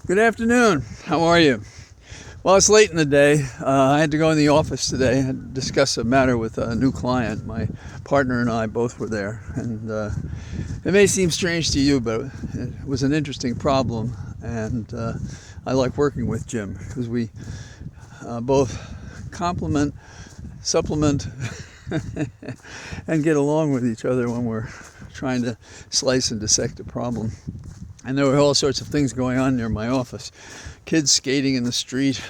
Good afternoon. How are you? Well, it's late in the day. I had to go in the office today and discuss a matter with a new client. My partner and I both were there. And it may seem strange to you, but it was an interesting problem. And I like working with Jim because we both complement, supplement, and get along with each other when we're trying to slice and dissect a problem. And there were all sorts of things going on near my office. Kids skating in the street,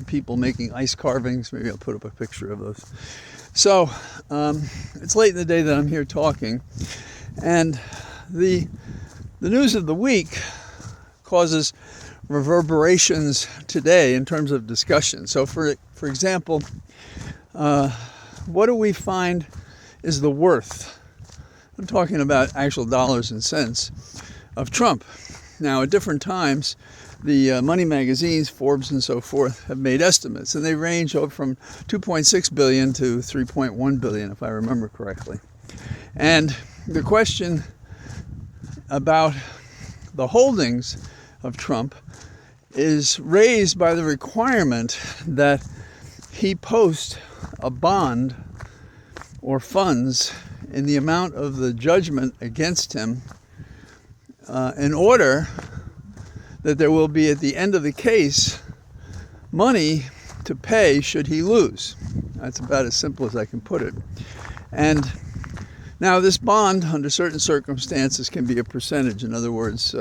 people making ice carvings. Maybe I'll put up a picture of those. So it's late in the day that I'm here talking. And the news of the week causes reverberations today in terms of discussion. So for example, what do we find is the worth? I'm talking about actual dollars and cents of Trump. Now, at different times, the money magazines, Forbes and so forth, have made estimates, and they range from 2.6 billion to 3.1 billion, if I remember correctly. And the question about the holdings of Trump is raised by the requirement that he post a bond or funds in the amount of the judgment against him in order that there will be, at the end of the case, money to pay should he lose. That's about as simple as I can put it. And now this bond, under certain circumstances, can be a percentage. In other words,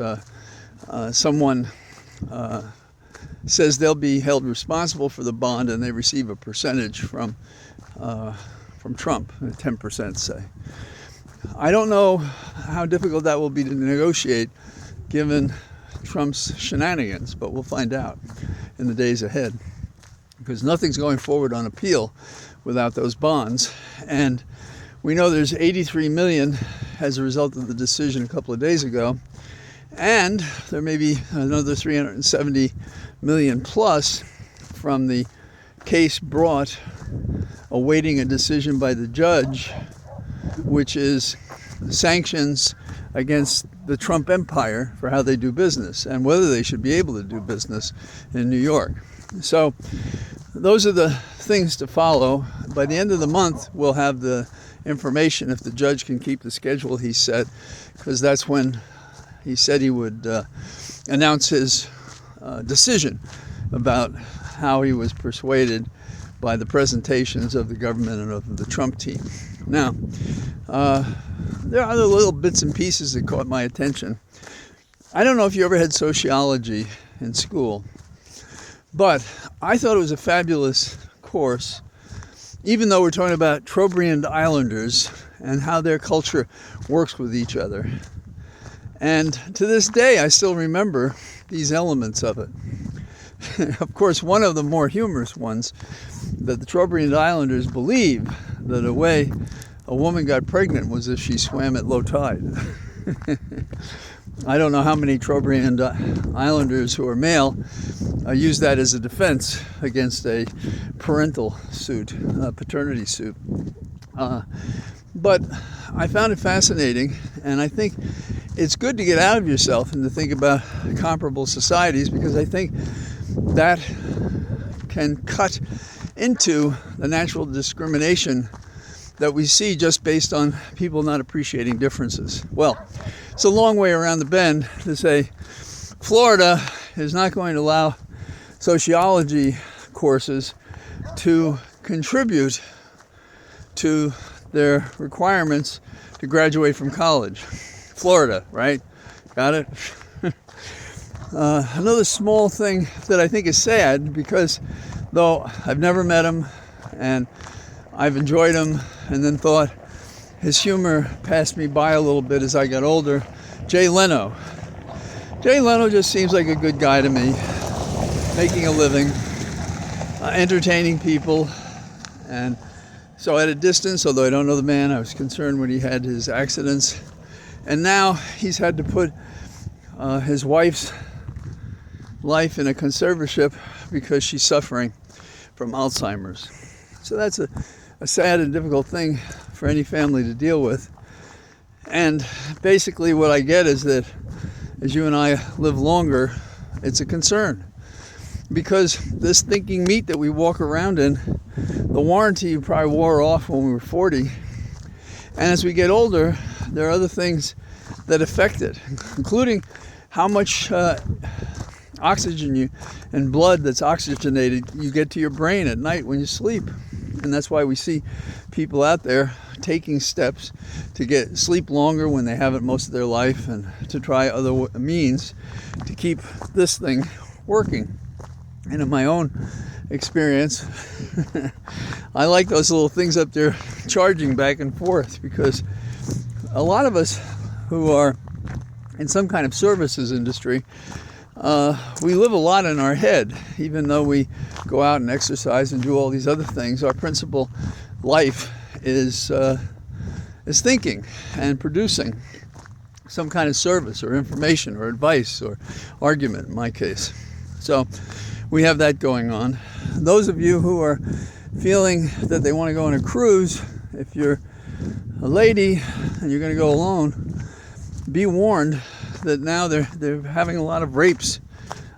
someone says they'll be held responsible for the bond and they receive a percentage from Trump, 10%, say. I don't know how difficult that will be to negotiate given Trump's shenanigans, but we'll find out in the days ahead, because nothing's going forward on appeal without those bonds. And we know there's 83 million as a result of the decision a couple of days ago, and there may be another 370 million plus from the case brought awaiting a decision by the judge, which is sanctions against the Trump empire for how they do business and whether they should be able to do business in New York. So those are the things to follow. By the end of the month, we'll have the information if the judge can keep the schedule he set, because that's when he said he would announce his decision about how he was persuaded by the presentations of the government and of the Trump team. Now, there are other little bits and pieces that caught my attention. I don't know if you ever had sociology in school, but I thought it was a fabulous course, even though we're talking about Trobriand Islanders and how their culture works with each other. And to this day, I still remember these elements of it. Of course, one of the more humorous ones, that the Trobriand Islanders believe that a way a woman got pregnant was if she swam at low tide. I don't know how many Trobriand Islanders who are male use that as a defense against a parental suit, a paternity suit. But I found it fascinating, and I think it's good to get out of yourself and to think about comparable societies, because I think that can cut into the natural discrimination that we see just based on people not appreciating differences. Well, it's a long way around the bend to say Florida is not going to allow sociology courses to contribute to their requirements to graduate from college. Florida, right? Got it? Another small thing that I think is sad, because though I've never met him and I've enjoyed him and then thought his humor passed me by a little bit as I got older, Jay Leno. Jay Leno just seems like a good guy to me, making a living, entertaining people. And so at a distance, although I don't know the man, I was concerned when he had his accidents. And now he's had to put his wife's life in a conservatorship because she's suffering from Alzheimer's. So that's a sad and difficult thing for any family to deal with. And basically what I get is that as you and I live longer, it's a concern. Because this thinking meat that we walk around in, the warranty probably wore off when we were 40. And as we get older, there are other things that affect it, including how much oxygen and blood that's oxygenated you get to your brain at night when you sleep. And that's why we see people out there taking steps to get sleep longer when they haven't most of their life, and to try other means to keep this thing working. And in my own experience, I like those little things up there charging back and forth, because a lot of us who are in some kind of services industry, we live a lot in our head. Even though we go out and exercise and do all these other things, our principal life is thinking and producing some kind of service or information or advice or argument in my case. So we have that going on. Those of you who are feeling that they want to go on a cruise, if you're a lady and you're going to go alone, be warned that now they're having a lot of rapes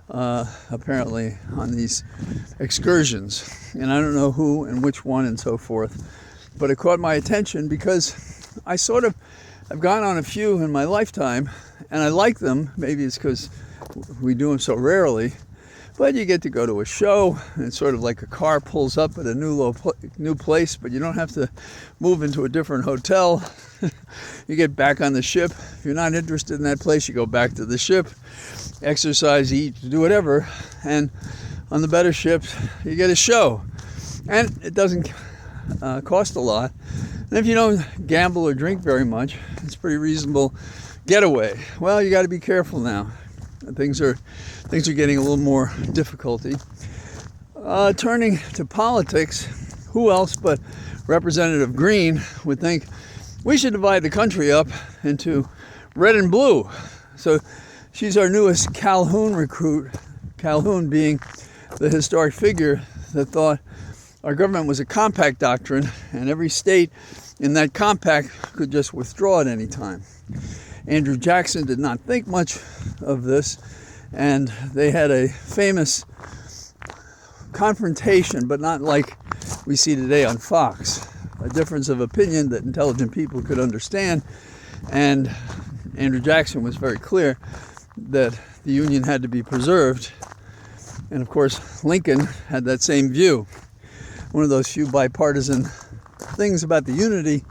apparently on these excursions. And I don't know who and which one and so forth, but it caught my attention because I've gone on a few in my lifetime and I like them. Maybe it's because we do them so rarely. But you get to go to a show, and it's sort of like a car pulls up at a new place, but you don't have to move into a different hotel. You get back on the ship. If you're not interested in that place, you go back to the ship, exercise, eat, do whatever. And on the better ships, you get a show. And it doesn't cost a lot. And if you don't gamble or drink very much, it's a pretty reasonable getaway. Well, you got to be careful now. Things are getting a little more difficulty. Turning to politics, who else but Representative Green would think we should divide the country up into red and blue? So she's our newest Calhoun recruit, Calhoun being the historic figure that thought our government was a compact doctrine and every state in that compact could just withdraw at any time. Andrew Jackson did not think much of this, and they had a famous confrontation, but not like we see today on Fox. A difference of opinion that intelligent people could understand, and Andrew Jackson was very clear that the Union had to be preserved. And of course, Lincoln had that same view. One of those few bipartisan things about the unity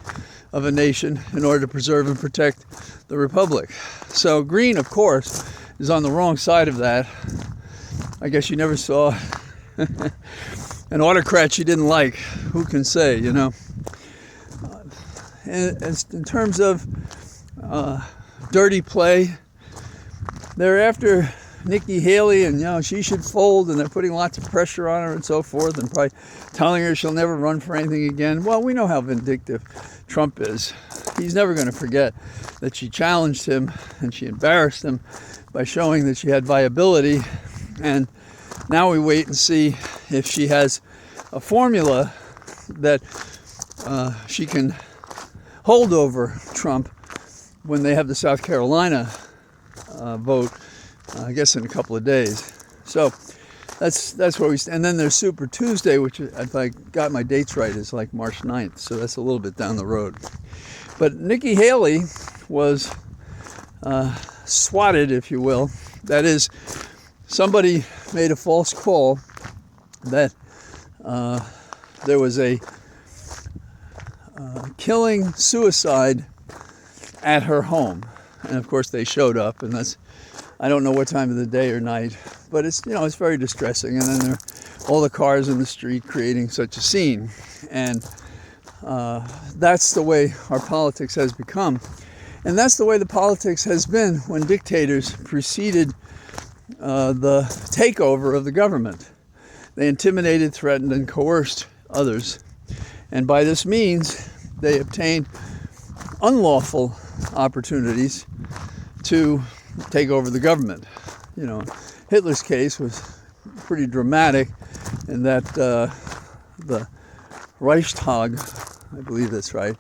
of a nation in order to preserve and protect the republic. So Green, of course, is on the wrong side of that. I guess you never saw an autocrat you didn't like. Who can say, you know? In terms of dirty play, they're after Nikki Haley, and she should fold, and they're putting lots of pressure on her and so forth, and probably telling her she'll never run for anything again. Well, we know how vindictive Trump is. He's never going to forget that she challenged him and she embarrassed him by showing that she had viability. And now we wait and see if she has a formula that she can hold over Trump when they have the South Carolina vote, I guess in a couple of days. So that's where we stand. And then there's Super Tuesday, which, if I got my dates right, is like March 9th. So that's a little bit down the road. But Nikki Haley was swatted, if you will. That is, somebody made a false call that there was a killing suicide at her home. And of course they showed up, and I don't know what time of the day or night, but it's very distressing. And then there are all the cars in the street creating such a scene. And that's the way our politics has become. And that's the way the politics has been when dictators preceded the takeover of the government. They intimidated, threatened, and coerced others. And by this means, they obtained unlawful opportunities to take over the government. Hitler's case was pretty dramatic in that the Reichstag, I believe that's right.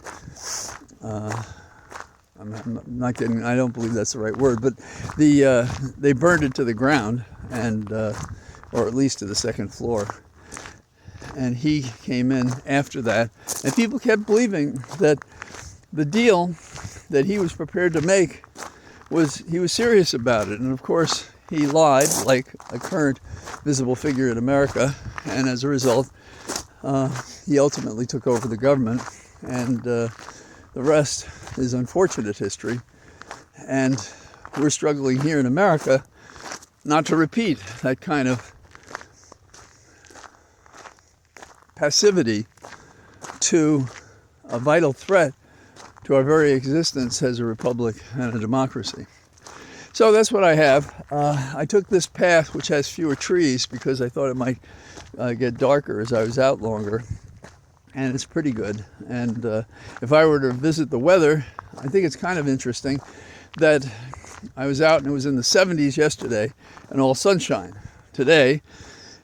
I'm not kidding. I don't believe that's the right word, but they burned it to the ground, and or at least to the second floor. And he came in after that, and people kept believing that the deal that he was prepared to make he was serious about it. And of course, he lied like a current visible figure in America, and as a result, he ultimately took over the government, and the rest is unfortunate history. And we're struggling here in America not to repeat that kind of passivity to a vital threat to our very existence as a republic and a democracy. So that's what I have. I took this path which has fewer trees because I thought it might get darker as I was out longer, and it's pretty good. And if I were to visit the weather, I think it's kind of interesting that I was out and it was in the 70s yesterday and all sunshine. Today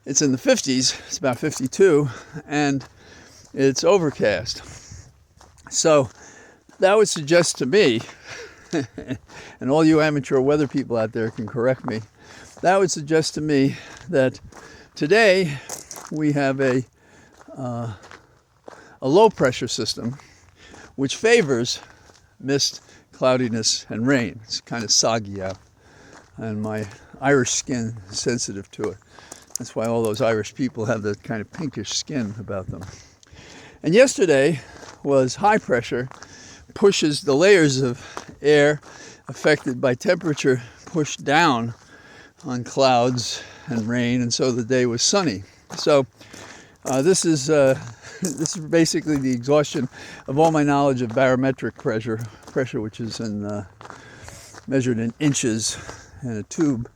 it's in the 50s, it's about 52, and it's overcast. So that would suggest to me, and all you amateur weather people out there can correct me, that would suggest to me that today we have a low pressure system which favors mist, cloudiness, and rain. It's kind of soggy out, and my Irish skin is sensitive to it. That's why all those Irish people have that kind of pinkish skin about them. And yesterday was high pressure, pushes the layers of air affected by temperature pushed down on clouds and rain, and so the day was sunny. So this is basically the exhaustion of all my knowledge of barometric pressure which is measured in inches in a tube,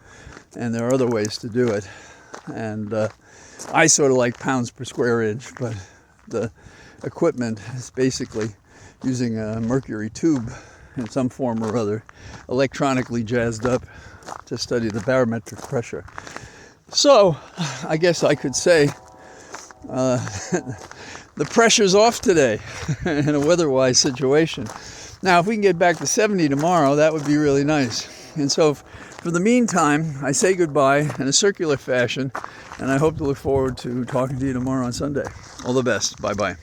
and there are other ways to do it. And I sort of like pounds per square inch, but the equipment is basically using a mercury tube in some form or other, electronically jazzed up to study the barometric pressure. So I guess I could say the pressure's off today in a weather-wise situation. Now, if we can get back to 70 tomorrow, that would be really nice. And so for the meantime, I say goodbye in a circular fashion, and I hope to look forward to talking to you tomorrow on Sunday. All the best. Bye-bye.